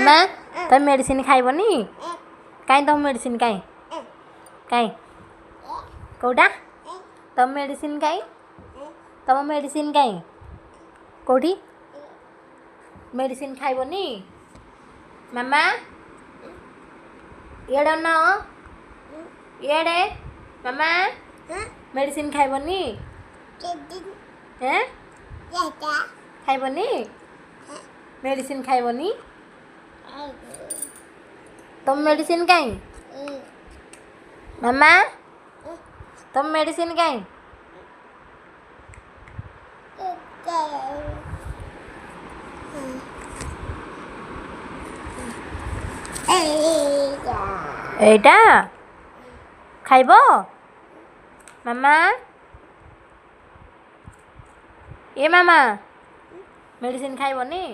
मामा तुम मेडिसिन खाइबनी कहीं तुम मेडिसिन कहीं कहीं कौटा तुम मेडिसिन कहीं तुम मेडिसिन कहीं कौटी मेडिसिन खाइबनी मामा इएडे न इएडे मामा मेडिसिन खाइबनी हैं खाइबनी मेडिसिन खाइबनी तुम मेडिसिन कहीं मामा तुम मेडिसिन कहीं एटा खाइब मामा ए मामा मेडिसिन खाइबनी